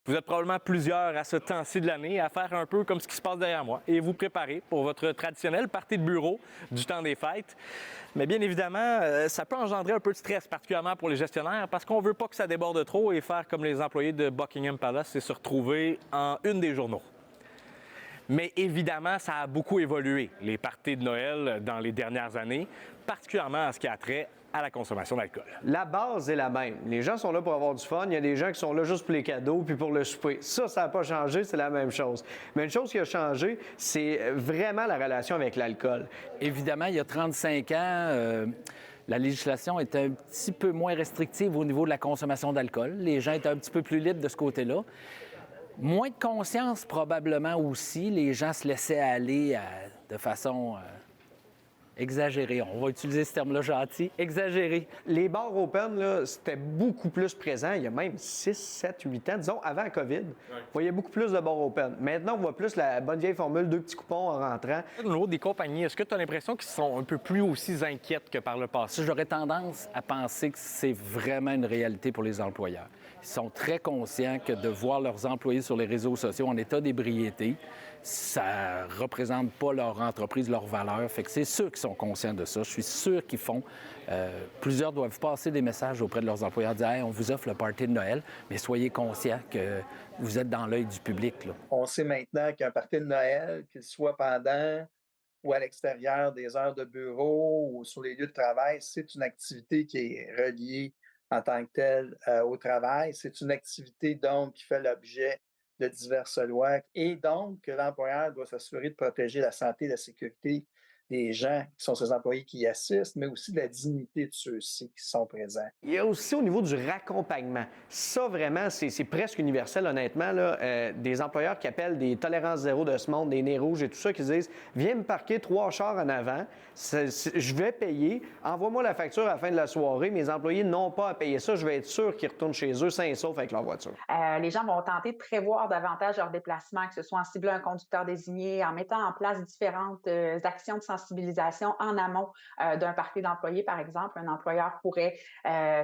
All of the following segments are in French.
Vous êtes probablement plusieurs à ce temps-ci de l'année à faire un peu comme ce qui se passe derrière moi et vous préparer pour votre traditionnel party de bureau du temps des fêtes. Mais bien évidemment, ça peut engendrer un peu de stress, particulièrement pour les gestionnaires, parce qu'on ne veut pas que ça déborde trop et faire comme les employés de Buckingham Palace et se retrouver en une des journaux. Mais évidemment, ça a beaucoup évolué, les parties de Noël dans les dernières années, particulièrement en ce qui a trait à la consommation d'alcool. La base est la même. Les gens sont là pour avoir du fun. Il y a des gens qui sont là juste pour les cadeaux puis pour le souper. Ça n'a pas changé, c'est la même chose. Mais une chose qui a changé, c'est vraiment la relation avec l'alcool. Évidemment, il y a 35 ans, la législation était un petit peu moins restrictive au niveau de la consommation d'alcool. Les gens étaient un petit peu plus libres de ce côté-là. Moins de conscience probablement aussi. Les gens se laissaient aller de façon exagérée. On va utiliser ce terme-là gentil. Exagéré. Les bars open, là, c'était beaucoup plus présent il y a même 6, 7, 8 ans. Disons, avant la COVID, on voyait beaucoup plus de bars open. Maintenant, on voit plus la bonne vieille formule, 2 petits coupons en rentrant. Au niveau des compagnies, est-ce que tu as l'impression qu'ils sont un peu plus aussi inquiètes que par le passé? J'aurais tendance à penser que c'est vraiment une réalité pour les employeurs. Ils sont très conscients que de voir leurs employés sur les réseaux sociaux en état d'ébriété, ça ne représente pas leur entreprise, leur valeur. Fait que c'est sûr qu'ils sont conscients de ça. Je suis sûr qu'ils font. Plusieurs doivent passer des messages auprès de leurs employeurs, dire hey, on vous offre le party de Noël, mais soyez conscients que vous êtes dans l'œil du public. Là. On sait maintenant qu'un party de Noël, qu'il soit pendant ou à l'extérieur des heures de bureau ou sur les lieux de travail, c'est une activité qui est reliée en tant que telle au travail. C'est une activité donc qui fait l'objet de diverses lois et donc que l'employeur doit s'assurer de protéger la santé et la sécurité des gens qui sont ses employés qui y assistent, mais aussi de la dignité de ceux-ci qui sont présents. Il y a aussi au niveau du raccompagnement. Ça, vraiment, c'est presque universel, honnêtement. Là. Des employeurs qui appellent des tolérances zéro de ce monde, des nez rouges et tout ça, qui disent « Viens me parquer 3 chars en avant, je vais payer, envoie-moi la facture à la fin de la soirée. Mes employés n'ont pas à payer ça, je vais être sûr qu'ils retournent chez eux sains et saufs avec leur voiture. » Les gens vont tenter de prévoir davantage leurs déplacements, que ce soit en ciblant un conducteur désigné, en mettant en place différentes actions de sensibilisation en amont d'un party d'employés, par exemple. Un employeur pourrait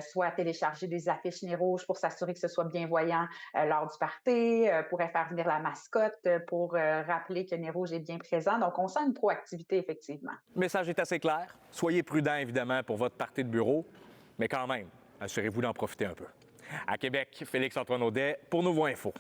soit télécharger des affiches nez rouges pour s'assurer que ce soit bien voyant lors du party, pourrait faire venir la mascotte pour rappeler que nez rouge est bien présent. Donc, on sent une proactivité, effectivement. Le message est assez clair. Soyez prudents, évidemment, pour votre party de bureau, mais quand même, assurez-vous d'en profiter un peu. À Québec, Félix-Antoine Audet pour Nouveau Info.